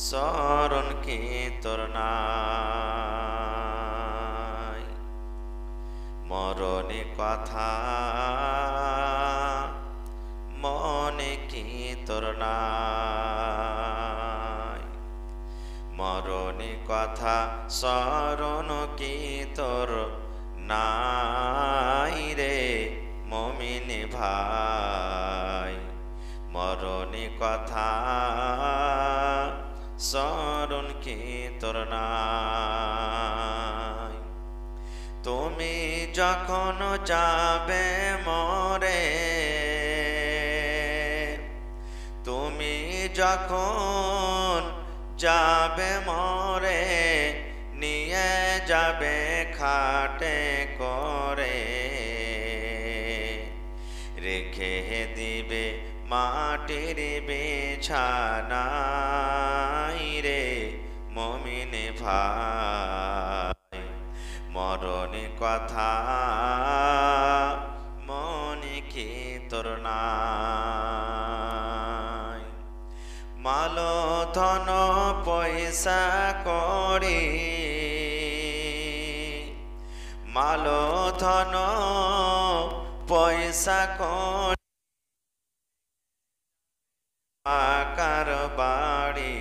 স্মরণ কি তোর নাই? মরণে কথা মনে কি তোর নাই? মরণে কথা স্মরণ কি তোর নাই রে মুমিন ভাই? মরণে কথা স্মরণ কি তোর নাই? তুমি যখন যাবে মরে, তুমি যখন যাবে মরে, নিয়ে যাবে খাটে করে, রেখে দিবে মাটির বিছানায় রে মুমিন ভাই। মরণে কথা মনে কি তোর নাই? মাল ধন পয়সা করি, মাল ধন পয়সা করি, আকার বাড়ি,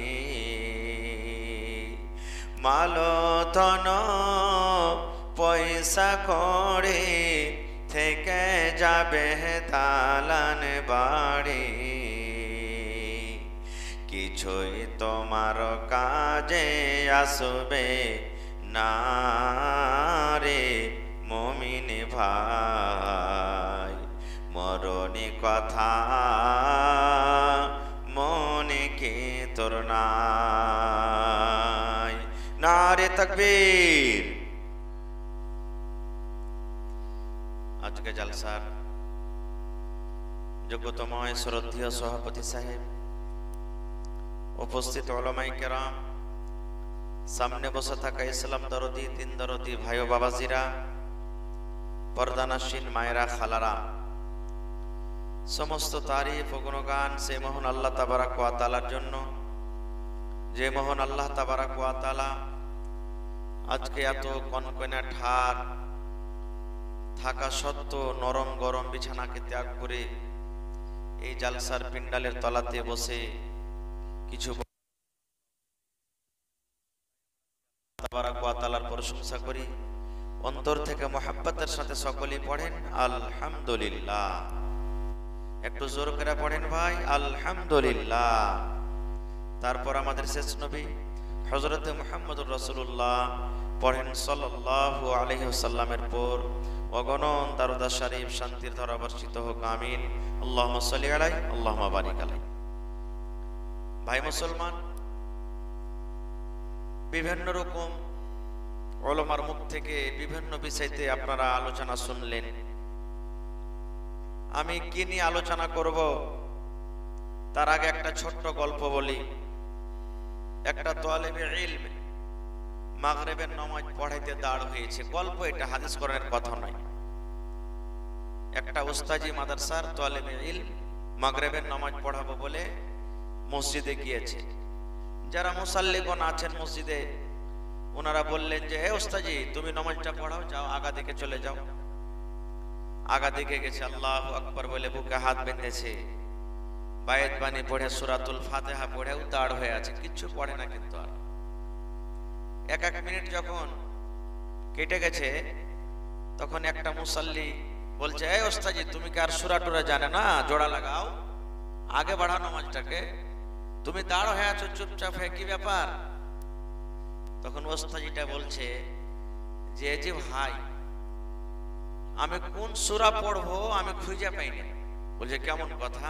মাল ধন পয়সা করে থেকে যাবে দালান বাড়ি, কিছুই তোমার কাজে আসবে না রে মুমিন ভাই। মরণে কথা মনে কি তোর নাই? নারে তাকবীর। আজকে জলসার যোগ্যতময় শ্রদ্ধেয় সভাপতি সাহেব, উপস্থিত উলামায়ে কেরাম, সামনে বসে থাকা ইসলাম দরদি, দিন দরদি ভাই ও বাবাজিরা, পর্দানাসীন মায়েরা, খালারা, সমস্ত তারিফ ও গুণগান সে মহান আল্লাহ তাবারাক ওয়া তাআলার জন্য, যে মহান আল্লাহ তাবারাক ওয়া তাআলা আজকে এত কনকনে ঠার থাকা সত্ত্বেও নরম গরম বিছানাকে ত্যাগ করে এই জালসার পিন্ডালের তলাতে বসে কিছু তাবারাক ওয়া তাআলার প্রশংসা করি, অন্তর থেকে মুহাব্বতের সাথে সকলেই পড়েন আলহামদুলিল্লাহ। একটু জোর করে পড়েন ভাই, আলহামদুলিল্লাহ। তারপর আমাদের শেষ নবী হযরত মুহাম্মদুর রাসূলুল্লাহ পড়েন সাল্লাল্লাহু আলাইহি ওয়াসাল্লামের পর অগণন দরুদ শরীফ শান্তির ধারা বর্ষিত হোক, আমিন। আল্লাহুম্মা সাল্লি আলাইহি, আল্লাহুম্মা বারিক আলাইহি। ভাই মুসলমান, বিভিন্ন রকম উলামার মুখ থেকে বিভিন্ন বিষয়তে আপনারা আলোচনা শুনলেন। আমি কি নিয়ে আলোচনা করব তার আগে একটা ছোট্ট গল্প বলি। একটা তালেবে ইলম মাগরিবের নামাজ পড়াইতে দাঁড় হয়েছে। গল্প এটা, হাদিস কোরআনের কথা নয়। একটা উস্তাজি মাদ্রাসার তালেবে ইলম মাগরিবের নামাজ পড়াবো বলে মসজিদে গিয়েছে। যারা মুসাল্লিগণ আছেন মসজিদে, ওনারা বললেন যে হে উস্তাজি, তুমি নামাজটা পড়াও, যাও আগা দিকে চলে যাও। আগা দিকে গেছে, আল্লাহু আকবার বলে বুকে হাত বেঁধেছে, বায়াত বাণী পড়ে সূরাতুল ফাতিহা পড়েও দাঁড় হয়ে আছে, কিচ্ছু পড়ে না। কিন্তু আর এক মিনিট যখন কেটে গেছে, তখন একটা মুসাল্লি বলছে, এই ওস্তাজি, তুমি কি আর সূরা টুরা জানে না? জোড়া লাগাও, আগে বাড়াও নামাজটাকে, তুমি দাঁড় হয়ে আছো চুপচাপ হয়ে, কি ব্যাপার? তখন ওস্তাজিটা বলছে যে জি ভাই, আমি কোন সূরা পড়বো আমি খুঁজে পাই না। বলছে কেমন কথা?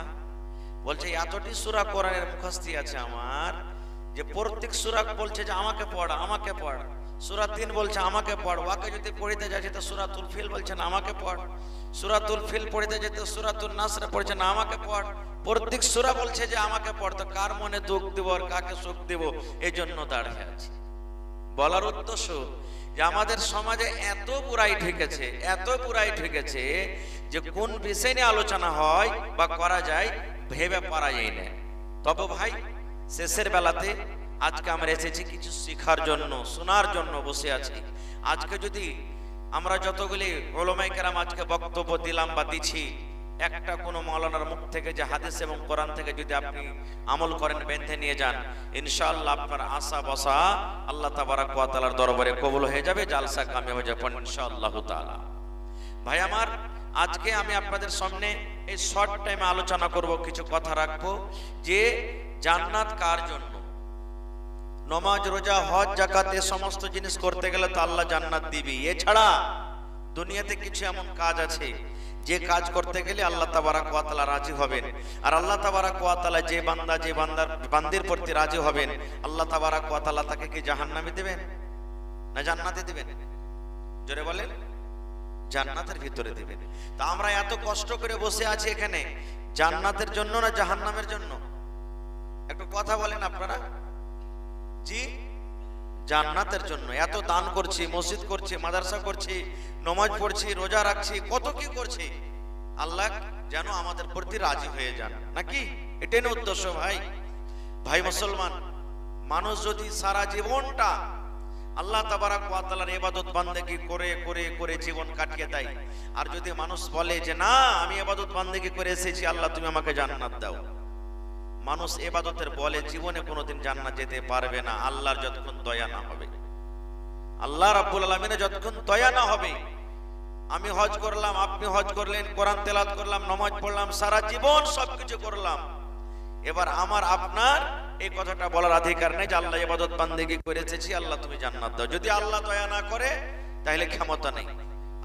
বলছে এতটি সূরা কোরআনের মুখস্থি আছে আমার, যে প্রত্যেক সূরা বলছে যে আমাকে পড়, আমাকে পড়। সূরা 3 বলছে আমাকে পড়, ওয়াকে যদি পড়িতে যাচ্ছে তো সূরাতুল ফিল বলছে না আমাকে পড়, সূরাতুল ফিল পড়িতে যেতে সূরাতুল নাসর পড়ছে না আমাকে পড়। প্রত্যেক সূরা বলছে যে আমাকে পড়, তো কার মনে দুঃখ দেব আর কাকে সুখ দেব, এই জন্য দাঁড়িয়ে আছি। বলার উদ্দেশ্য যে আমাদের সমাজে এত বুরাই ঢুকেছে, এত বুরাই ঢুকেছে যে কোন বিষয় নিয়ে আলোচনা হয় বা করা যায় ভেবে পারা যায় না। তবে ভাই শেষের বেলাতে আজকে আমরা এসেছি কিছু শেখার জন্য, শোনার জন্য বসে আছি। আজকে যদি আমরা যতগুলি উলামায়ে কেরাম আজকে বক্তব্য দিলাম বা দিচ্ছি, একটা কোনো মাওলানার মুখ থেকে যে হাদিস এবং কোরআন থেকে যদি আপনি আমল করেন, বেঁধে নিয়ে যান, ইনশাআল্লাহ আপনার আশা বসা আল্লাহ তাবারাক ওয়া তাআলার দরবারে কবুল হয়ে যাবে, জালসা কামিয়াব হয়ে যাবে ইনশাআল্লাহ তাআলা। ভাই আমার, আজকে আমি আপনাদের সামনে এই শর্ট টাইমে আলোচনা করব, কিছু কথা রাখবো যে জান্নাত কার জন্য। নামাজ, রোজা, হজ, যাকাত এই সমস্ত জিনিস করতে গেলে তো আল্লাহ জান্নাত দিবে। এছাড়া দুনিয়াতে কিছু এমন কাজ আছে যে কাজ করতে গেলে আল্লাহ তাবারাক ওয়া তাআলা রাজি হবেন। আর আল্লাহ তাবারাক ওয়া তাআলা যে বান্দার প্রতি রাজি হবেন, আল্লাহ তাবারাক ওয়া তাআলা তাকে কি জাহান্নামে দিবেন না জান্নাতে দিবেন? জোরে বলেন, জান্নাতের ভিতরে দিবেন। তা আমরা এত কষ্ট করে বসে আছি এখানে জান্নাতের জন্য না জাহান্নামের জন্য? একটু কথা বলেন আপনারা। জি, জান্নাতের জন্য। এত দান করছি, মসজিদ করছি, মাদ্রাসা করছি, নামাজ পড়ছি, রোজা রাখছি, কত কি করছি, আল্লাহ যেন আমাদের প্রতি রাজি হয়ে যান, নাকি? এটাই না উদ্দেশ্য। ভাই মুসলমান, মানুষ যদি সারা জীবনটা আল্লাহ তাবারাক ওয়া তাআলার ইবাদত বান্দেগি করে করে করে জীবন কাটিয়ে দেয়, আর যদি মানুষ বলে যে না আমি ইবাদত বান্দেগি করে এসেছি, আল্লাহ তুমি আমাকে জান্নাত দাও, মানুষ ইবাদতের বলে জীবনে কোনোদিন জান্নাত যেতে পারবে না, আল্লাহর যতক্ষণ দয়া না হবে, আল্লাহ রাব্বুল আলামিনের যতক্ষণ দয়া না হবে। আমি হজ করলাম, আপনি হজ করলেন, কোরআন তেলাওয়াত করলাম, নামাজ পড়লাম, সারা জীবন সবকিছু করলাম, এবার আমার আপনার এই কথাটা বলার অধিকার নেই যে আল্লাহ ইবাদত বান্দেগি করে এসেছি, আল্লাহ তুমি জান্নাত দাও। যদি আল্লাহ দয়া না করে তাহলে ক্ষমতা নেই।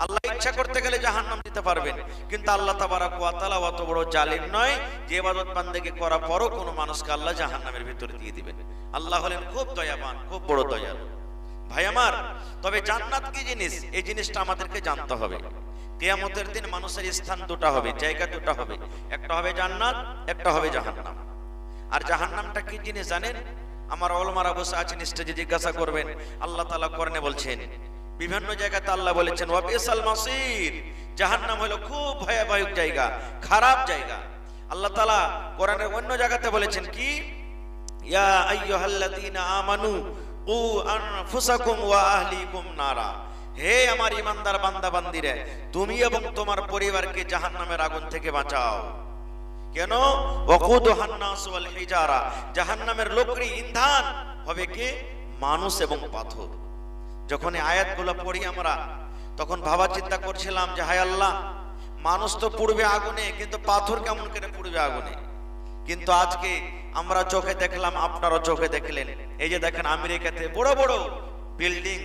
আল্লাহ ইচ্ছা করতে গেলে জাহান্নাম দিতে পারবেন, কিন্তু আল্লাহ তাবারাক ওয়া তাআলা অত বড় জালিম নয় যে ইবাদত বান্দেগি করার পরও কোনো মানুষকে আল্লাহ জাহান্নামের ভিতরে দিয়ে দিবেন। আল্লাহ হলেন খুব দয়াবান, খুব বড় দয়ালু। ভাই আমার, তবে জান্নাত কি জিনিস, এই জিনিসটা আমাদেরকে জানতে হবে। কিয়ামতের দিন মানুষের স্থান দুটো হবে, জায়গা দুটো হবে, একটা হবে জান্নাত, একটা হবে জাহান্নাম। আর জাহান্নামটা কি জিনিস জানেন? আমার ওলামারা বসে আছেন, স্টেজে জিজ্ঞাসা করবেন। আল্লাহ তাআলা কোরআনে বলছেন, বিভিন্ন জায়গাতে আল্লাহ বলেছেন ওয়া বিসাল মাসির, জাহান্নাম হলো খুব ভয়াবহ জায়গা, খারাপ জায়গা। আল্লাহ তাআলা কোরআনের অন্য জায়গাতে বলেছেন কি, ইয়া আইয়ুহাল্লাযীনা আমানু কু আনফুসাকুম ওয়া আহলিকুম নারা, হে আমার ঈমানদার বান্দা বান্দীরা, তুমি এবং তোমার পরিবারকে জাহান্নামের আগুন থেকে বাঁচাও। কেন? ওয়াকুদুহান নাস ওয়াল হিজারা, জাহান্নামের লোকরি ইন্ধন হবে কি? মানুষ এবং পাথর। যখন এই আয়াতগুলো পড়ি আমরা, তখন ভাবা চিন্তা করছিলাম যে হায় আল্লাহ, মানুষ তো পুড়বে আগুনে, কিন্তু পাথর কেমন করে পুড়বে আগুনে? কিন্তু আজকে আমরা চোখে দেখলাম, আপনারা চোখে দেখলেন, এই যে দেখেন আমেরিকাতে বড় বড় বিল্ডিং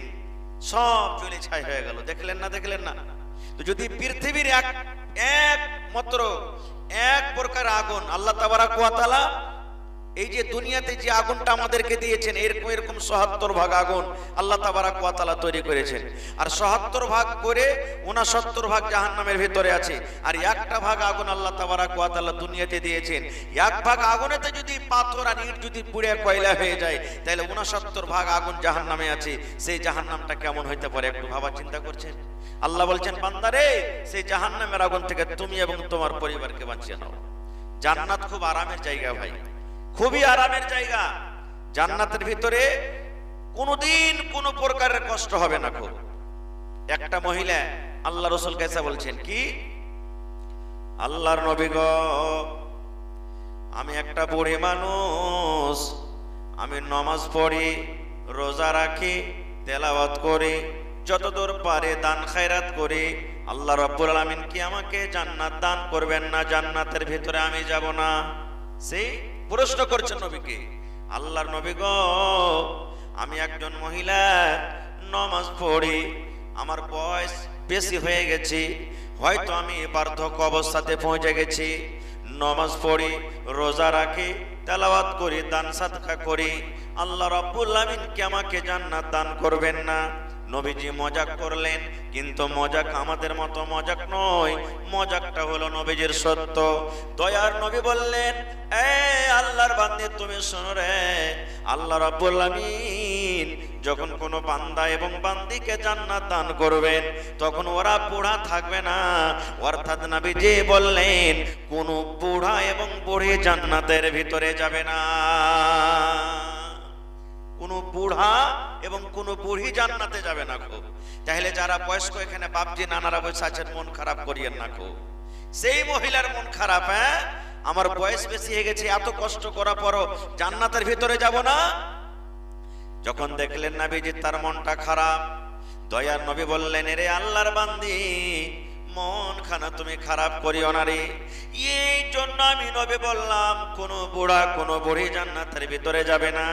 সব জ্বলে ছাই হয়ে গেল, দেখলেন না? দেখলেন না? তো যদি পৃথিবীর একমাত্র এক প্রকার আগুন আল্লাহ তাবারাক ওয়া তাআলা এই যে দুনিয়াতে যে আগুনটা আমাদেরকে দিয়েছেন, এরকম এরকম ৭৭ ভাগ আগুন আল্লাহ তাবারাক ওয়া তাআলা তৈরি করেছেন, আর ৭৭ ভাগ করে ৬৯ ভাগ জাহান্নামের ভিতরে আছে, আর একটা ভাগ আগুন আল্লাহ তাবারাক ওয়া তাআলা দুনিয়াতে দিয়েছেন। এক ভাগ আগুনেতে যদি পাথর আর ইট যদি পুড়ে কয়লা হয়ে যায়, তাহলে ৬৯ ভাগ আগুন জাহান্নামে আছে। সেই জাহান্নামটা কেমন হইতে পারে একটু ভাবা চিন্তা করছেন? আল্লাহ বলছেন, বান্দারে, সেই জাহান্নামের আগুন থেকে তুমি এবং তোমার পরিবারকে বাঁচিয়ে নাও। জান্নাত খুব আরামের জায়গা ভাই, খুবই আরামের জায়গা। জান্নাতের ভিতরে কোনোদিন কোনো প্রকারের কষ্ট হবে না। খুব একটা মহিলা আল্লাহ রাসূল কাছে বলছেন কি, আল্লাহর নবী গো, আমি একটা বুড়ি মানুষ, আমি নামাজ পড়ি, রোজা রাখি, তেলাওয়াত করি, যতদূর পারে দান খায়রাত করি, আল্লাহ রাব্বুল আলামিন কি আমাকে জান্নাত দান করবেন না? জান্নাতের ভিতরে আমি যাব না? সেই প্রশ্ন করছেন নবীকে। আল্লাহর নবী গো, আমি একজন মহিলা, নামাজ পড়ি, আমার বয়স বেশি হয়ে গেছে, হয়তো আমি বার্ধক্য অবস্থাতে পৌঁছে গেছি, নামাজ পড়ি, রোজা রাখি, তেলাওয়াত করি, দান সাদকা করি, আল্লাহ রাব্বুল আলামিন কি আমাকে জান্নাত দান করবেন না? নবীজি মজাক করলেন, কিন্তু মজাক আমাদের মতো মজাক নয়, মজাকটা হলো নবীজির সত্য। দয়ার নবী বললেন, এ আল্লাহর বান্দী, তুমি শোনো রে, আল্লাহ রাব্বুল আলামিন যখন কোনো বান্দা এবং বান্দীকে জান্নাত দান করবেন, তখন ওরা বুড়া থাকবে না। অর্থাৎ নবীজি বললেন, কোনো বুড়া এবং বুড়ি জান্নাতের ভিতরে যাবে না। কোন বুড়া এবং কোন বুড়ি জান্নাতে যাবে না গো। তাহলে যারা বয়স্ক এখানে বাপজি নানারা বসে আছেন, মন খারাপ করিয়েন না গো। সেই মহিলার মন খারাপ, হ্যাঁ আমার বয়স বেশি হয়ে গেছে, এত কষ্ট করার পরও জান্নাতের ভিতরে যাব না। যখন দেখলেন নবীজি তার মনটা খারাপ, দয়ার নবী বললেন, এরে আল্লাহর বান্দি, মন খানা তুমি খারাপ করিও না রে। এই জন্য আমি নবী বললাম কোন বুড়া কোন বুড়ি জান্নাতের ভিতরে যাবে না।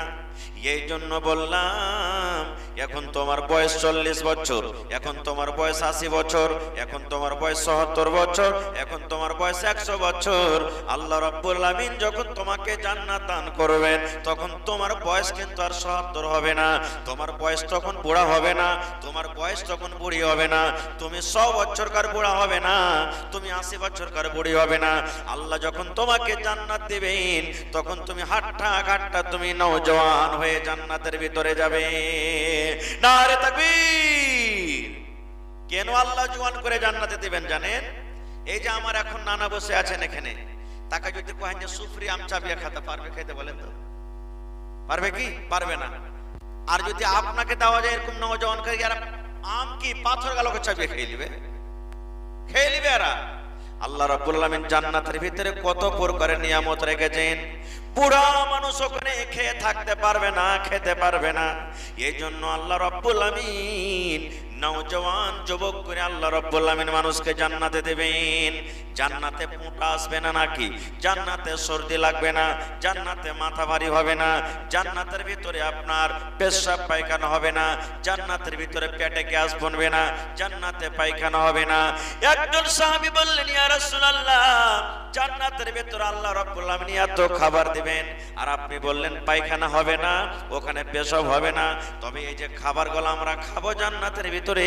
এই জন্য বললাম এখন তোমার বয়স 40 বছর, এখন তোমার বয়স 80 বছর, এখন তোমার বয়স 70 বছর, এখন তোমার বয়স 100 বছর। আল্লাহ রাব্বুল আলামিন যখন তোমাকে জান্নাত দান করবেন তখন তোমার বয়স কিন্তু আর 70 হবে না, তোমার বয়স তখন বুড়া হবে না, তোমার বয়স তখন বুড়ি হবে না, তুমি 100 বছরকার বুড়া হবে না, তুমি 80 বছরকার বুড়ি হবে না। আল্লাহ যখন তোমাকে জান্নাত দিবেন তখন তুমি হাঁটটা ঘাটটা তুমি নওজওয়ান হয়ে জান্নাতের ভিতরে যাবে। নারে তাকবীর। কেন আল্লাহ জওয়ান করে জান্নাতে দিবেন জানেন? এই যে আমার এখন নানা বসে আছেন এখানে, তাকে যদি কহেন যে সুফরি আম চাবিয়া খেতে পারবে, খেতে বলেন তো পারবে কি? পারবে না। আর যদি আপনাকে দেওয়া যায় এরকম নওজওয়ান করে, যারা আম কি পাথর গালকে চাবিয়ে খেয়ে নিবে, খেয়ে নিবে এরা। আল্লাহ রাব্বুল আলামিন জান্নাতের ভিতরে কত প্রকারের নিয়ামত রেখেছেন। বুড়া মানুষ ওখানে খেয়ে থাকতে পারবে না, খেতে পারবে না। এই জন্য আল্লাহ রাব্বুল আলামিন নওজওয়ান যুবক করে আল্লাহ রাব্বুল আলামিন মানুষকে জান্নাতে দেবেন। জান্নাতে পোঁটা আসবে না নাকি? জান্নাতে সর্দি লাগবে না, জান্নাতে মাথা ভারী হবে না, জান্নাতের ভিতরে আপনার পেশাব পায়খানা হবে না, জান্নাতের ভিতরে পেটে গ্যাস বনবে না, জান্নাতে পায়খানা হবে না। একজন সাহাবী বললেন, ইয়া রাসূলুল্লাহ, জান্নাতের ভিতরে আল্লাহ রাব্বুল আলামিন এত খাবার দিবেন আর আপনি বললেন পায়খানা হবে না, ওখানে পেশাব হবে না। তবে এই যে খাবারগুলো আমরা খাবো জান্নাতের ভিতরে,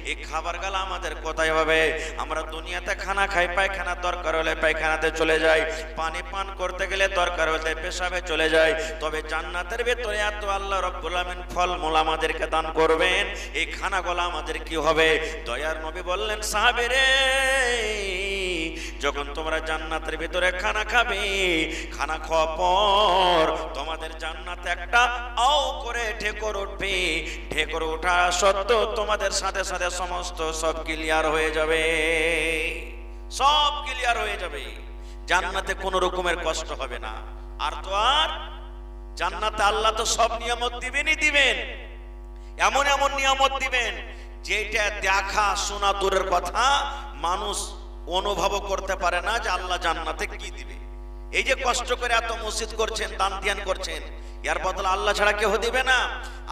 এই খাবারগুলো আমাদের কোথায় হবে? আমরা দুনিয়াতে খানা খাই, পায়খানা দরকার হলে পায়খানাতে চলে যায়, পানি পান করতে গেলে দরকার হলে পেশাবে চলে যায়। তবে জান্নাতের ভিতরে এত আল্লাহ রাব্বুল আলামিন ফলমূল আমাদেরকে দান করবেন, এই খানাগুলো আমাদের কি হবে? দয়ার নবী বললেন, সাহাবীরে, যখন তোমরা জান্নাতের ভিতরে খানা খাবে, খানা খাওয়ার পর তোমাদের জান্নাতে একটা আও করে ঢেকর উঠবে। ঢেকর ওঠা সত্ত্বেও তোমাদের সাথে সাথে সমস্ত সব ক্লিয়ার হয়ে যাবে, সব ক্লিয়ার হয়ে যাবে। জান্নাতে কোনো রকমের কষ্ট হবে না। আর তো আর জান্নাতে আল্লাহ তো সব নিয়ামত দিবেনই দিবেন, এমন এমন নিয়ামত দিবেন যেটা দেখা শোনা দূরের কথা, মানুষ অনুভব করতে পারে না যে আল্লাহ জান্নাতে কি দিবে। এই যে কষ্ট করে এত মসজিদ করছেন, দান ধ্যান করছেন, এর বদলে আল্লাহ ছাড়া কেউ দিবে না।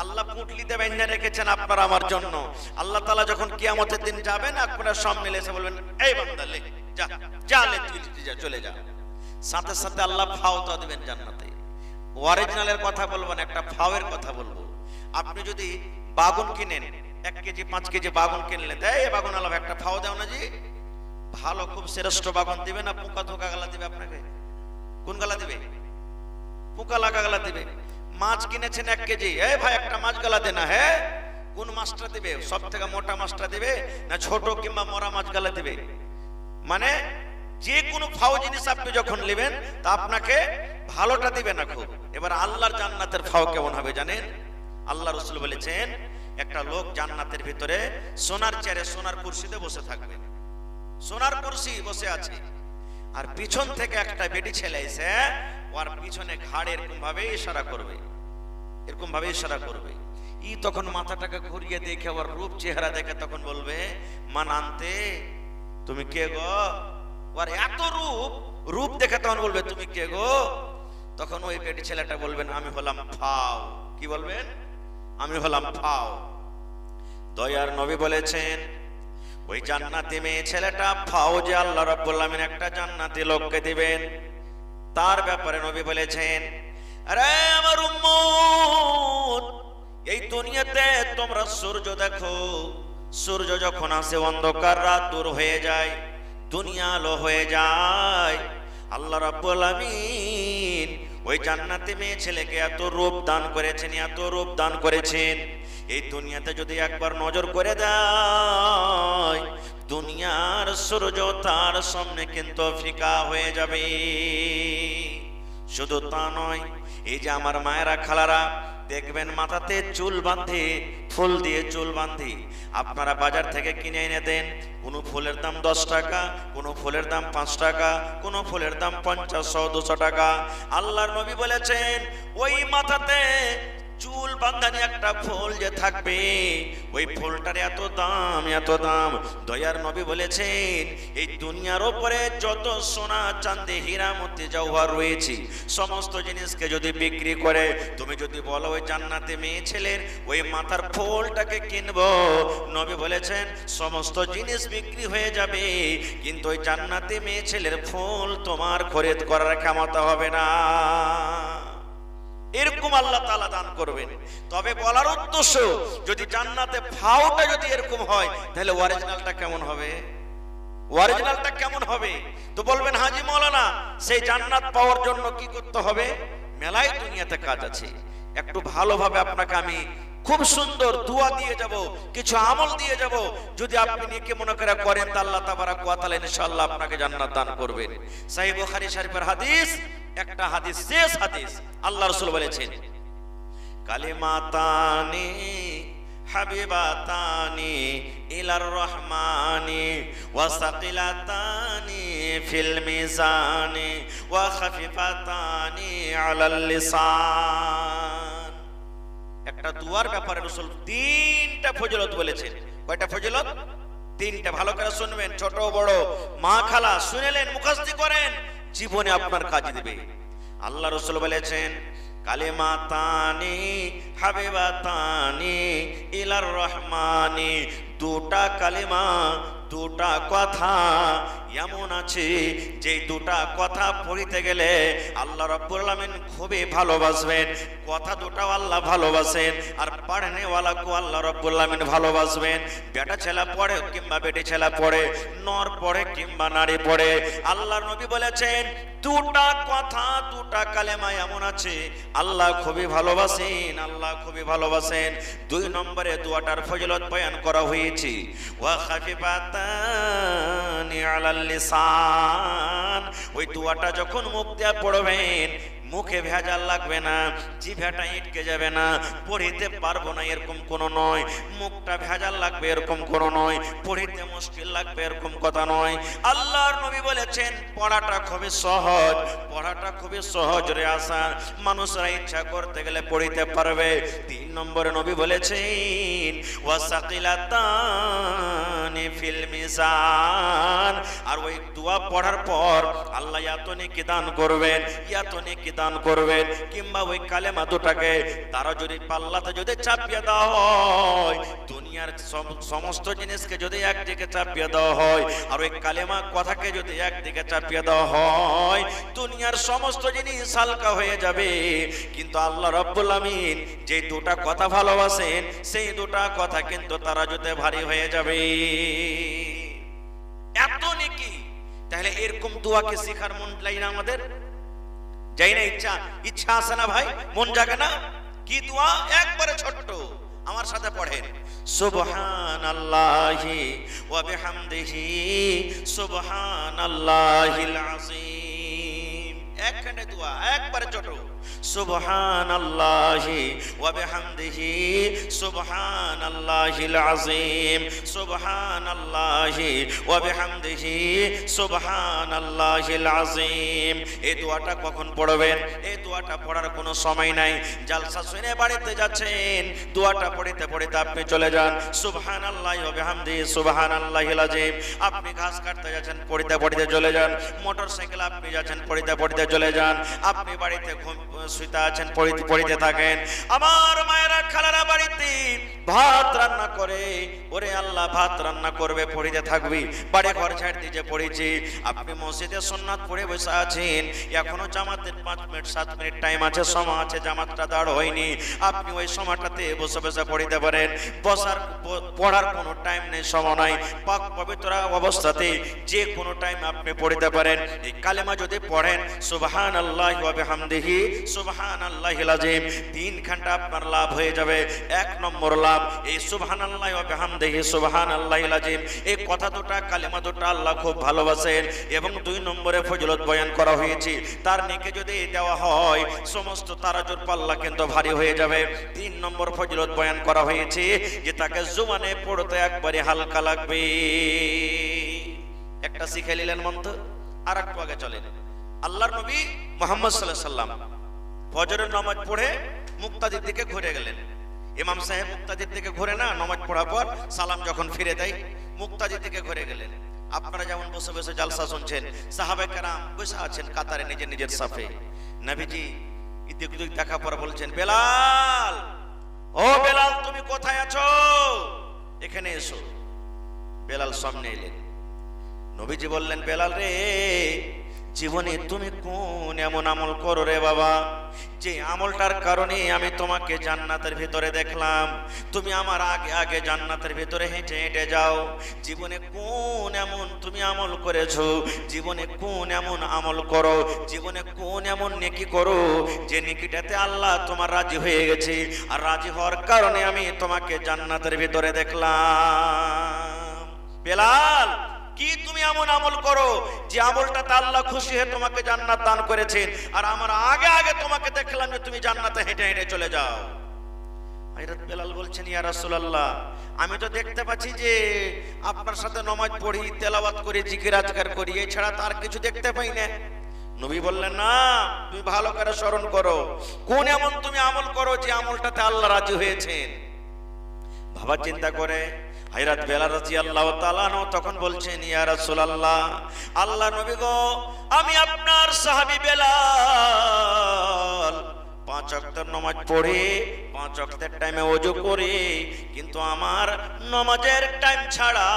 আল্লাহ পুটলিতে বেঁধে রেখেছেন আপনার আমার জন্য। আল্লাহ তাআলা যখন কিয়ামতের দিন যাবেন, আপনারা সব মিলে এসে বলবেন, এই বান্দা লে যা, যা লে তুই যা, চলে যা। সাথে সাথে আল্লাহ ফাওতা দিবেন জান্নাতে। অরিজিনালের কথা বলবো না, একটা ফাওয়ের কথা বলবো। আপনি যদি বাগুন কিনেন, 1 কেজি 5 কেজি বাগুন কিনলে, দেয় বাগুন আল্লাহ একটা ফাও দাও না জি, ভালো খুব শ্রেষ্ঠ বাগুন দিবে না পোকা ধোকা গালা দিবে আপনাকে? কোন গালা দিবে? পোকা লাগা গালা দিবে। মাছ কিনেছেন 1 কেজি, এই ভাই একটা মাছ গালা দে না, হ্যাঁ কোন মাছটা দিবে? সব থেকে মোটা মাছটা দিবে না ছোট কিংবা মরা মাছ গালা দিবে? মানে যে কোনো ফাও জিনিস আপনি যখন নেবেন তা আপনাকে ভালোটা দিবে না খুব। এবার আল্লাহর জান্নাতের ফাও কেমন হবে জানেন? আল্লাহ রাসূল বলেছেন, একটা লোক জান্নাতের ভিতরে সোনার চেয়ারে সোনার কুরসিতে বসে থাকবে, সোনার কুরসি বসে আছে, আর পিছন থেকে একটা বেটি ছেলে এসে ওর পিছনে ঘাড়ে এরকম ভাবে ইশারা করবে, এরকম ভাবে ইশারা করবে। ই তখন মাথাটাকে ঘুরিয়ে দেখে ওর রূপ চেহারা দেখে তখন বলবে, মান আনতে, তুমি কে গো? ওর এত রূপ দেখে তখন বলবে, তুমি কে গো? তখন ওই বেটি ছেলেটা বলবেন, আমি হলাম ফাও। কি বলবেন? আমি হলাম ফাও। দয়ার নবী বলেছেন, ওই জান্নাতি মেয়ে ছেলেটা ফাও যে আল্লাহ রাব্বুল আলামিন একটা জান্নাতি লোককে দিবেন, তার ব্যাপারে নবী বলেছেন, আরে আমার উম্মত, এই দুনিয়াতে তোমরা সূর্য দেখো, সূর্য যখন আসে অন্ধকার রাত দূর হয়ে যায়, দুনিয়া আলো হয়ে যায়। আল্লাহ রাব্বুল আলামিন ওই জান্নাতি মেয়ে ছেলেকে এত রূপ দান করেছেন, এত রূপ দান করেছেন, এই দুনিয়াতে যদি একবার নজর করে দেয়, দুনিয়ার সূর্য তার সামনে কিন্তু ফিকা হয়ে যাবে। শুধু তা নয়, এই যে আমার মায়েরা খালারা দেখবেন মাথাতে চুল বাঁধে, ফুল দিয়ে চুল বাঁধে। আপনারা বাজার থেকে কিনে এনে দেন, কোনো ফুলের দাম 10 টাকা, কোনো ফুলের দাম 5 টাকা, কোনো ফুলের দাম 50, 100, 200 টাকা। আল্লাহর নবী বলেছেন ওই মাথাতে চুল বাঁধানি একটা ফুল যে থাকবে, ওই ফুলটার এত দাম, এত দাম। দয়ার নবী বলেছেন এই দুনিয়ার উপরে যত সোনা চাঁদি হীরা মতি জওহর রয়েছে সমস্ত জিনিসকে যদি বিক্রি করে তুমি যদি বলো ওই জান্নাতে মেয়ে ছেলের ওই মাথার ফুলটাকে কিনবো, নবী বলেছেন সমস্ত জিনিস বিক্রি হয়ে যাবে, কিন্তু ওই জান্নাতে মেয়ে ছেলের ফুল তোমার খরিদ করার ক্ষমতা হবে না। এরকম আল্লাহ তাআলা দান করবেন। তবে বলার উদ্দেশ্য, যদি জান্নাতে ফাওটা যদি এরকম হয় তাহলে অরিজিনালটা কেমন হবে? অরিজিনালটা কেমন হবে? তো বলবেন হাজী মাওলানা সেই জান্নাত পাওয়ার জন্য কি করতে হবে? মেলায় দুনিয়াতে কাজ আছে। একটু ভালোভাবে আপনাকে আমি খুব সুন্দর দোয়া দিয়ে যাব, কিছু আমল দিয়ে যাব। যদি আপনি নেকি মনে করে করেন তা আল্লাহ তাবারাক ওয়া তাআলা ইনশাআল্লাহ আপনাকে জান্নাত দান করবেন। সহিহ বুখারী শরীফের হাদিস, একটা হাদিস, শেষ হাদিস। আল্লাহ রাসূল বলেছেন কালিমাতানি হাবিবাতানি ইলার রহমানি ওয়া সাকিলাতানি ফিল মিজানি ওয়া খাফিফাতানি আলাল লিসান। একটা দুয়ার ব্যাপারে রাসূল 3টা ফজিলত বলেছেন। কয়টা ফজিলত? 3টা। ভালো করে শুনবেন, ছোট বড় মা খালা শুনেলেন, মুখস্থ করেন, জীবনে আপনার কাজ দিবে। আল্লাহ রাসূল বলেছেন কালিমাতানি হাবিবাতানি ইলার রহমানি, দুটা কালিমা, দুটা কথা এমন আছে যে দুটা কথা পড়িতে গেলে আল্লাহ রাব্বুল আলামিন খুবই ভালোবাসবেন। কথা দুটাও আল্লাহ ভালোবাসেন, আর পড়নে ওয়ালাকে আল্লাহ রাব্বুল আলামিন ভালোবাসবেন। বেটা ছেলে পড়ে কিংবা বেটি ছেলে পড়ে, নর পড়ে কিংবা নারী পড়ে, আল্লাহর নবী বলেছেন দুটা কথা, দুটা কালেমা এমন আছে আল্লাহ খুবই ভালোবাসেন, আল্লাহ খুবই ভালোবাসেন। 2 নম্বরে দোয়াটার ফজিলত বয়ান করা হয়েছে ওয়া খাফিফাতানি আলাল লিসান। ওই দোয়াটা যখন মুখ দিয়ে পড়বেন মুখে ভেজাল লাগবে না, জিভেটা ইটকে যাবে না, পড়িতে পারবো না এরকম কোনো নয়। মুখটা ভেজাল লাগবে এরকম কোনো নয়, পড়িতে মুশকিল লাগবে এরকম কথা নয়। আল্লাহর নবী বলেছেন পড়াটা খুবই সহজ, পড়াটা খুবই সহজ রে আসান, মানুষরা ইচ্ছা করতে গেলে পড়িতে পারবে। 3 নম্বরে নবী বলেছেন ওয়াসাকিলাতানি ফিল মিজান। আর ওই দোয়া পড়ার পর আল্লাহ এত নেকি দান করবেন, এত নেকি দান করবেন। কিংবা ওই কালেমা দুটাকে তারা যদি পাল্লাতে যদি চাপিয়ে দেওয়া হয়, দুনিয়ার সমস্ত জিনিসকে যদি একদিকে চাপিয়ে দেওয়া হয়, আর ওই কালেমা কথাকে যদি একদিকে চাপিয়ে দেওয়া হয়, দুনিয়ার সমস্ত জিনিস হালকা হয়ে যাবে। কিন্তু আল্লাহ রাব্বুল আমিন যে দুটা কথা ভালোবাসেন, সেই দুটা কথা কিন্তু তারা যদি ভারী হয়ে যাবে। এত নেকি। তাহলে এরকম দোয়াকে শেখার মন লাগে না আমাদের? যাই না? ইচ্ছা আসে না ভাই? মন জাগে না? কি দোয়া? একবারে ছোট্ট, আমার সাথে পড়েন সুবহানাল্লাহি ওয়া বিহামদিহি সুবহানাল্লাহিল আযীম। একখানে দোয়া, একবারে ছোট। সুবহানাল্লাহি ওয়া বিহামদিহি সুবহানাল্লাহিল আযীম, সুবহানাল্লাহি ওয়া বিহামদিহি সুবহানাল্লাহিল আযীম। এই দোয়াটা কখন পড়বেন? এই দোয়াটা পড়ার কোনো সময় নাই। জালসা শুনে বাড়িতে যাচ্ছেন, দোয়াটা পড়িতে পড়িতে আপনি চলে যান সুবহানাল্লাহি ওয়া বিহামদিহি সুবহানাল্লাহিল আযীম। আপনি ঘাস কাটতে যাচ্ছেন, পড়িতে পড়িতে চলে যান। মোটরসাইকেল আপনি যাচ্ছেন, পড়িতে পড়িতে চলে যান। আপনি বাড়িতে শুইতে আছেন, পড়িতে পড়িতে থাকেন। আমার মায়েরা খালারা বাড়িতে ভাত রান্না করে, ওরে আল্লাহ ভাত রান্না করবে, পড়িতে থাকবি। বাড়ি ঘর ছাড় দিয়ে পড়েছি। আপনি মসজিদে সুন্নাত পড়ে বসে আছেন, এখনো জামাতের 5 মিনিট 7 মিনিট টাইম আছে, সময় আছে, জামাতটা দাঁড় হয়নি। আপনি ওই সময়টাতে বসে বসে পড়িতে পারেন। পড়ার কোনো টাইম নেই, সময় নাই। পাক পবিত্র অবস্থাতে যে কোনো টাইম আপনি পড়িতে পারেন। এই কালেমা যদি পড়েন সুবহানাল্লাহি ওয়া বিহামদিহি সুবহানাল্লাহিল আযীম, 3 ঘন্টা আপনার লাভ হয়ে যাবে। 1 নম্বর লাভ এই সুবহানাল্লাহি ওয়া বিহামদিহি সুবহানাল্লাহিল আযীম। এই কথা দুটা, কালেমা দুটা আল্লাহ খুব ভালোবাসেন। এবং 2 নম্বরে ফজিলত বয়ান করা হয়েছে, তার নেকি তারাকে যদি দেওয়া হয় সমস্ত তারাজুর পাল্লা কিন্তু ভারী হয়ে যাবে। 3 নম্বর ফজিলত বয়ান করা হয়েছে যে তাকে জুবানে পড়তে একবারে হালকা লাগবে। একটা শিখে নিলেন মন্ত্র। আর একটু আগে চলেন, আল্লাহর নবী মুহাম্মদ সাল্লাল্লাহু আলাইহি সাল্লাম ফজরের নামাজ পড়ে মুক্তাদির দিকে ঘুরে গেলেন। ইমাম সাহেব মুক্তাদির দিকে ঘুরে না, নামাজ পড়ার পর সালাম যখন ফিরে দেয় মুক্তাদির দিকে ঘুরে গেলেন। আপনারা যেমন বসে বসে জালসা শুনছেন, সাহাবায়ে কেরাম বসে আছেন কাতারে নিজের নিজের সাফে। নবীজি এদিক ওদিক দেখা পর বলছেন, বেলাল, ও বেলাল তুমি কোথায় আছো, এখানে এসো। বেলাল সামনে এলেন। নবীজি বললেন, বেলাল রে, জীবনে তুমি কোন এমন আমল করো রে বাবা, যে আমলটার কারণে আমি তোমাকে জান্নাতের ভিতরে দেখলাম, তুমি আমার আগে আগে জান্নাতের ভিতরে হেঁটে হেঁটে যাও। জীবনে কোন এমন তুমি আমল করেছো, জীবনে কোন এমন আমল করো, জীবনে কোন এমন নেকি করো যে নেকিটাতে আল্লাহ তোমার রাজি হয়ে গেছে, আর রাজি হওয়ার কারণে আমি তোমাকে জান্নাতের ভিতরে দেখলাম। বেলাল, কি তুমি এমন আমল করো যে আমলটাতে আল্লাহ খুশি হয়ে তোমাকে জান্নাত দান করেছেন, আর আমার আগে আগে তোমাকে দেখলাম যে তুমি জান্নাতে হেঁটে হেঁটে চলে যাও। হযরত বেলাল বলছেন, ইয়া রাসূলুল্লাহ, আমি তো দেখতে পাচ্ছি যে আপনার সাথে নামাজ পড়ি, তেলাওয়াত করি, জিকির আজকার করি, এছাড়া তার কিছু দেখতে পাই না। নবী বললেন, না, তুমি ভালো করে স্মরণ করো, কোন এমন তুমি আমল করো যে আমলটাতে আল্লাহ রাজি হয়েছেন। বাবা চিন্তা করে হযরত বেলাল রাদিয়াল্লাহু তাআলা আনহু তখন বলছেন, ইয়া রাসূলুল্লাহ, আল্লাহ নবী গো, আমি আপনার সাহাবী বেলাল 5 ওয়াক্তের নামাজ পড়ে 5 ওয়াক্তের টাইমে ওযু করে, কিন্তু আমার নামাজের টাইম ছাড়া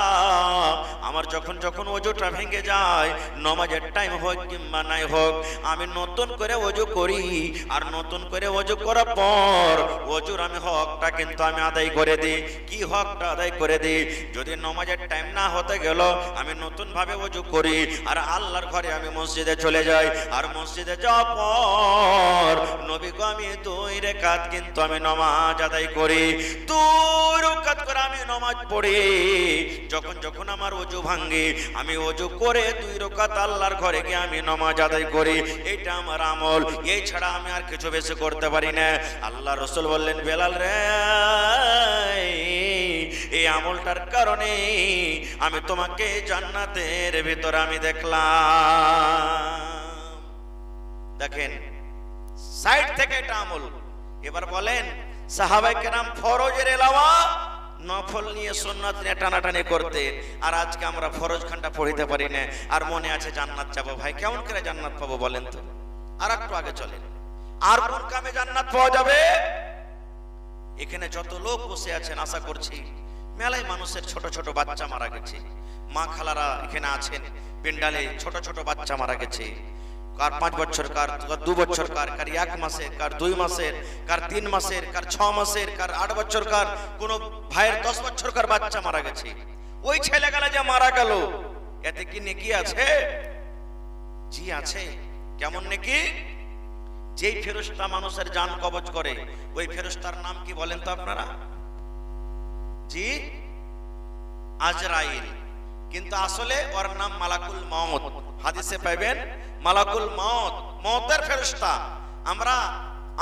আমার যখন যখন ওযুটা ভেঙে যায়, নামাজের টাইম হোক কিংবা নাই হোক, আমি নতুন করে ওযু করি, আর নতুন করে ওযু করার পর ওযুর আমি হকটা কিন্তু আমি আদায় করে দিই। কি হকটা আদায় করে দিই? যদি নামাজের টাইম না হতে গেল আমি নতুন ভাবে ওযু করি, আর আল্লাহর ঘরে আমি মসজিদে চলে যাই, আর মসজিদে যাওয়ার পর নবী আমি 2 রাকাত কিন্তু আমি নামাজ আদায় করি, 2 রাকাত করে আমি নামাজ পড়ি। যখন যখন আমার ওযু ভাঙে আমি ওযু করে 2 রাকাত আল্লাহর ঘরে গিয়ে আমি নামাজ আদায় করি। এটা আমার আমল, এই ছাড়া আমি আর কিছু বেশি করতে পারি না। আল্লাহ রাসূল বললেন, বেলাল রে, এই আমলটার কারণে আমি তোমাকে জান্নাতের ভিতরে আমি দেখলাম। দেখেন সাইড থেকে এটা আমল। এবার বলেন, সাহাবায়ে কেরাম ফরজের এলাওয়া নফল নিয়ে সুন্নাত নিয়ে টানাটানি করতে, আর আজকে আমরা ফরজ খানটা পড়িতে পারি না, আর মনে আছে জান্নাত যাবো। ভাই কেমন করে জান্নাত পাবো বলেন তো? আর একটু আগে চলেন, আর কোন কামে জান্নাত পাওয়া যাবে? এখানে যত লোক বসে আছেন আশা করছি মেলায় মানুষের ছোট ছোট বাচ্চা মারা গেছে। মা খালারা এখানে আছেন, পেন্ডালে ছোট ছোট বাচ্চা মারা গেছে। কার 5 বছর, কার 2 বছর, কার 1 মাসের, কার 2 মাসের, কার 3 মাসের, কার 6 মাসের, কার 8 বছর, কার কোন ভাইয়ের 10 বছরকার বাচ্চা মারা গেছে। ওই ছেলেগুলা যে মারা গেল, এতে কি নেকি আছে? জি আছে। কেমন নেকি? যেই ফেরেশতা মানুষের জান কবজ করে, ওই ফেরেশতার নাম কি বলেন তো আপনারা? জি, আজরাইল। কিন্তু আসলে ওর নাম মালাকুল মউত। হাদিসে পাবেন মালাকুল মউত, মউতের ফেরেশতা। আমরা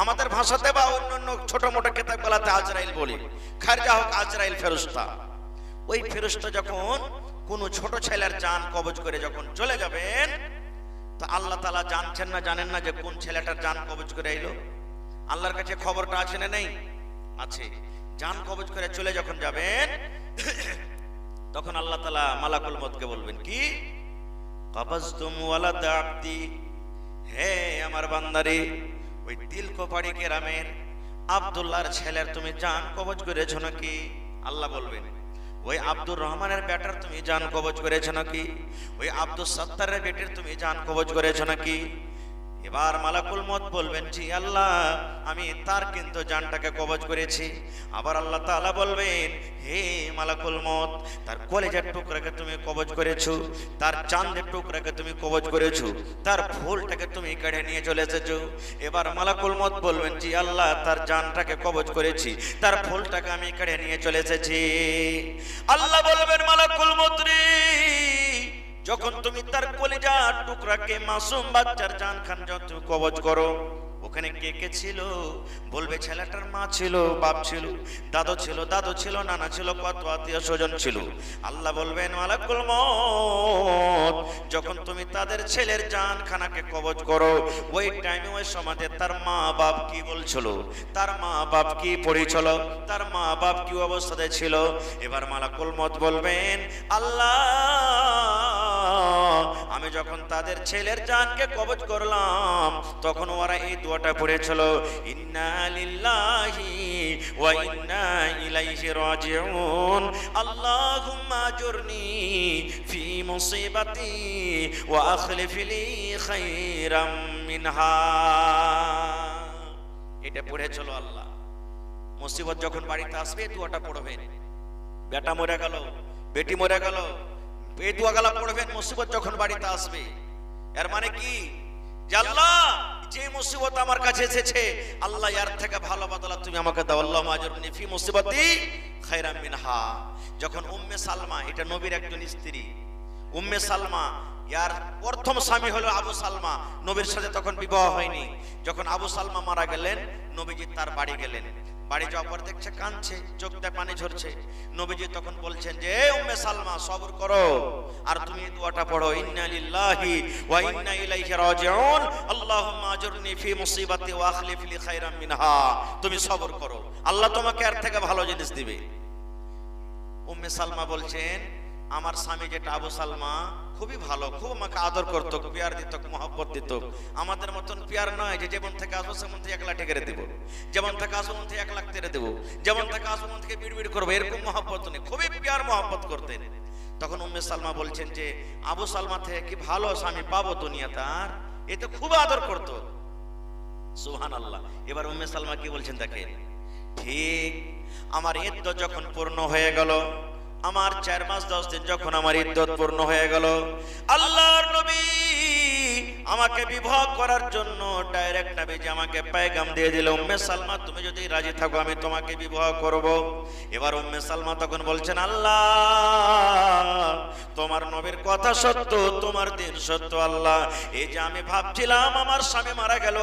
আমাদের ভাষাতে বা অন্যান্য ছোট মোটো কিতাবগুলোতে আজরাইল বলি, খারজা হোক আজরাইল ফেরেশতা। ওই ফেরেশতা যখন কোন ছোট ছেলের জান কবজ করে যখন চলে যাবেন, তো আল্লাহ তাআলা জানছেন না, জানেন না যে কোন ছেলেটার জান কবজ করে এলো? আল্লাহর কাছে খবরটা আছে না নেই? আছে। জান কবজ করে চলে যখন যাবেন, তখন আল্লাহ তাআলা মালাকুল মউতকে বলবেন কি, কাবাজতুম ওয়ালাদ আবদি, হে আমার বান্দারে, ওই দিলকোপাড়ি গ্রামের আব্দুল্লাহর ছেলের তুমি জান কবজ করেছো নাকি? আল্লাহ বলবেন, ওই আব্দুর রহমানের বেটার তুমি জান কবজ করেছো নাকি? ওই আব্দুল সত্তারের বেটির তুমি জান কবজ করেছো নাকি? এবার মালাকুল মউত বলবেন, জি আল্লাহ, আমি তার কিন্তু জানটাকে কবজ করেছি। আবার আল্লাহ তাআলা বলবেন, হে মালাকুল মউত, তার কলেজের টুকরাকে তুমি কবজ করেছো, তার চাঁদের টুকরাকে তুমি কবজ করেছো, তার ফুলটাকে তুমি কেড়ে নিয়ে চলে এসেছো। এবার মালাকুল মউত বলবেন, জি আল্লাহ, তার জানটাকে কবজ করেছি, তার ফুলটাকে আমি কেড়ে নিয়ে চলে এসেছি। আল্লাহ বলবেন, মালাকুল মউত রে, যখন তুমি তার কলিজার টুকরাকে, মাসুম বাচ্চার জান খান যখন তুমি কবজ করো, ওখানে কে কে ছিল? বলবে ছেলেটার মা ছিল, বাপ ছিল, দাদু ছিল, নানা ছিল, কত আত্মীয় স্বজন ছিল। আল্লাহ বলবেন মালাকুল মউত, যখন তুমি তাদের ছেলের জান খানাকে কবজ করো, ওই টাইমে ওই সমাজে তার মা বাপ কি বলছিল, তার মা বাপ কি পড়েছিল, তার মা বাপ কি অবস্থাতে ছিল। এবার মালাকুল মউত বলবেন আল্লাহ, আমি যখন তাদের ছেলের জানকে কবজ করলাম, তখন ওরা এই দোয়াটা পড়েছিল, ইন্না লিল্লাহি ওয়া ইন্না ইলাইহি রাজিউন, আল্লাহুম্মা আজুরনি ফি মুসিবাতি ওয়া আখলিফ লি খায়রাম মিনহা। এটা পড়েছিল আল্লাহ। মুসিবত যখন বাড়িতে আসবে দোয়াটা পড়বেন। বেটা মরে গেল, বেটি মরে গেল, এই দোয়াগুলো পড়বেন মুসিবত যখন বাড়িতে আসবে। এর মানে কি? যে আল্লাহ, যে মুসিবত আমার কাছে এসেছে, আল্লাহ এর থেকে ভালো বদলা তুমি আমাকে দাও। আল্লাহুম্মা আজুরনি ফি মুসিবাতি খায়রাম মিনহা। যখন উম্মে সালমা, এটা নবীর একজন স্ত্রী, উম্মে সালমা, ইয়ার প্রথম স্বামী হলো আবু সালমা, নবীর সাথে তখন বিবাহ হয়নি। যখন আবু সালমা মারা গেলেন, নবীজি তার বাড়ি গেলেন। বাড়ি যাওয়ার পর দেখছে কাঁদছে, চোখ দিয়ে পানি ঝরছে। নবীজি তখন বলছেন যে উম্মে সালমা সবর করো, আর তুমি এই দোয়াটা পড়ো, ইন্না লিল্লাহি ওয়া ইন্না ইলাইহি রাজিউন, আল্লাহুম্মা আজুরনি ফি মুসিবাতি ওয়া আখলিফ লি খায়রাম মিনহা। তুমি সবর করো, আল্লাহ তোমাকে এর থেকে ভালো জিনিস দিবে। উম্মে সালমা বলছেন, আমার স্বামী যেটা আবু সালমা খুবই ভালো, খুব আমাকে আদর করতো, পিয়ার দিত, মহব্বত দিত। আমাদের মতন পিয়ার নয় যে যেমন থেকে আসবো সেমন থেকে 1 লাঠি কেড়ে দেবো, যেমন থেকে আসবো মন থেকে 1 লাখ তেড়ে দেবো, যেমন থেকে আসবো মন থেকে বিড়বিড় করবো, এরকম মহব্বত নেই, খুবই পিয়ার মহব্বত করতেন। তখন উম্মে সালমা বলছেন যে আবু সালমা থেকে কি ভালো স্বামী পাবো দুনিয়াতে, আর এ তো খুব আদর করতো। সুবহানাল্লাহ। এবার উম্মে সালমা কি বলছেন দেখেন, ঠিক আমার ইদ্দত যখন পূর্ণ হয়ে গেল, আমার 4 মাস 10 দিন যখন আমার ইদ্দত পূর্ণ হয়ে গেল, আল্লাহর নবী আমাকে বিবাহ করার জন্য ডাইরেক্ট নবীজি আমাকে পয়গাম দিয়ে দিল, উম্মে সালমা তুমি যদি রাজি থাকো আমি তোমাকে বিবাহ করব। এবার উম্মে সালমা তখন বলছেন, আল্লাহ তোমার নবীর কথা সত্য, তোমার দিন সত্য। আল্লাহ, এই যে আমি ভাবছিলাম আমার স্বামী মারা গেল,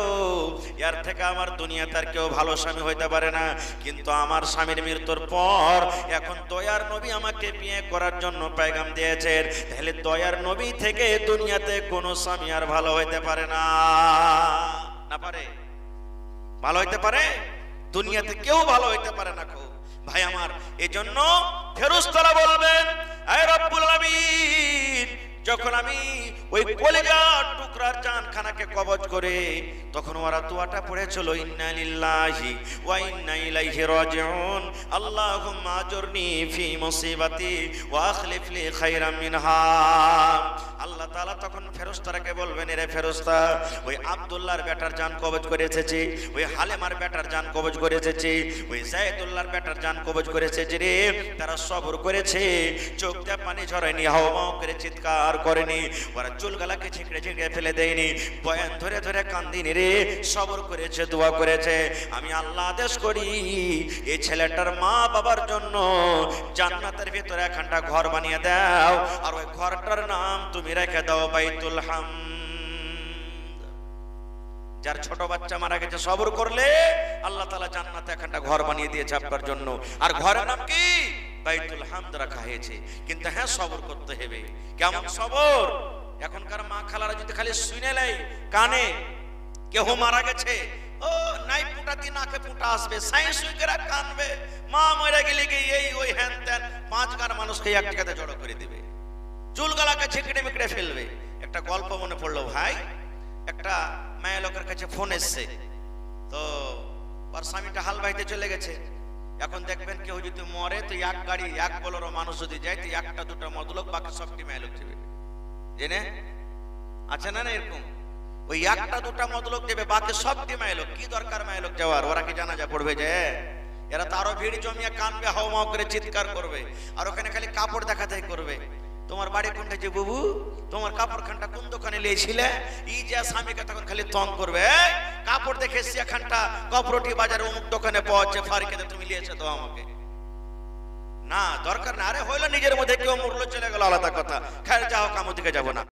এর থেকে আমার দুনিয়াতে আর কেউ ভালো স্বামী হইতে পারে না, কিন্তু আমার স্বামীর মৃত্যুর পর এখন দয়ার নবী আমাকে বিয়ে করার জন্য পয়গাম দিয়েছেন। তাহলে দয়ার নবী থেকে দুনিয়াতে কোনো স্বামী আর ভালো হইতে পারে না, না পারে? ভালো হইতে পারে? দুনিয়াতে কেউ ভালো হইতে পারে না। ভাই আমার, এই জন্য ফেরেশতারা বলবেন, আয় রব্বুল আলামিন, যখন আমি ওই কলিজার টুকরার জানখানাকে কবজ করে, তখন ওরা দোয়াটা পড়েছিল, ইন্না লিল্লাহি ওয়া ইন্না ইলাইহি রাজিউন, আল্লাহুম্মা আজুরনি ফি মুসিবাতি ওয়া আখলিফ লি খায়রাম মিনহা। আল্লাহ তাআলা তখন ফেরেশতাকে বলবেন, এরে ফেরেশতা, ওই আব্দুল্লাহর বেটার জান কবজ করে এসেছি, ওই হালেমার বেটার জান কবজ করে এসেছি, ওই যায়েদুল্লাহর বেটার জান কবজ করে এসেছি রে। তারা সবর করেছে, চোখ দিয়ে পানি ঝরায়নি, হাওমাও করে চিৎকার করেনি, ওরা চুলগালাকে ছিঁকড়ে ছিঁকড়ে ফেলে দেয়নি, বয়ান ধরে ধরে কান্দিনি রে, সবর করেছে, দোয়া করেছে। আমি আল্লাহ আদেশ করি, এই ছেলেটার মা বাবার জন্য জান্নাতের ভিতরে একখানটা ঘর বানিয়ে দাও, আর ওই ঘরটার নাম তুমি রেখে দাও বাইতুল হামদ। যার ছোট বাচ্চা মারা গেছে, সবর করলে আল্লাহ তাআলা জান্নাতে একখানটা ঘর বানিয়ে দিয়েছে আপনার জন্য, আর ঘরের নাম কি? বাইতুল হামদ রাখা হয়েছে। কিন্তু হ্যাঁ, সবর করতে হবে। কেমন সবর? এখনকার মা খালারা যদি খালি শুনে লাই কানে কেউ মারা গেছে, ও নাই পুটা দি নাকে পুটা আসবে, সাই সুই করে কানবে, মা মরে গেলে কি এই ওই হ্যান ত্যান, 5 গার মানুষকে এক জায়গাতে জড়ো করে দিবে, চুলগালাকে ছিঁকড়ে মিকড়ে ফেলবে। একটা গল্প মনে পড়লো ভাই, একটা মেয়ে লোকের কাছে ফোন এসছে, তো ওর স্বামীটা হাল বাইতে চলে গেছে। এখন দেখবেন কেউ যদি মরে তো এক গাড়ি 1 বোলেরো মানুষ যদি যায় তো 1টা 2টা মদলোক, বাকি সবটি মেয়ে লোক যাবে, জেনে আছে না? এরকম ওই 1টা 2টা মদলোক যাবে, বাকি সবটি মেয়ে লোক। কি দরকার মেয়ে লোক যাওয়ার? ওরা কি জানাজা পড়বে? যে এরা তো আরো ভিড় জমিয়ে কানবে, হাওমাও করে চিৎকার করবে, আর ওখানে খালি কাপড় দেখাতেই করবে। তোমার বাড়ি কোনটা যে বাবু, তোমার কাপড় খানটা কোন দোকানে লিয়েছিলে? ই যে স্বামীকে তখন খালি তং করবে, কাপড় দেখে এখানটা কপরটি বাজারে অমুক দোকানে পাওয়া যাচ্ছে, ফারিকে তুমি লিয়েছে তো আমাকে না, দরকার না। আরে হইলো নিজের মধ্যে কেউ মরলো চলে গেল আলাদা কথা, খায়ের যা হোক, আমি ওদিকে যাবো না।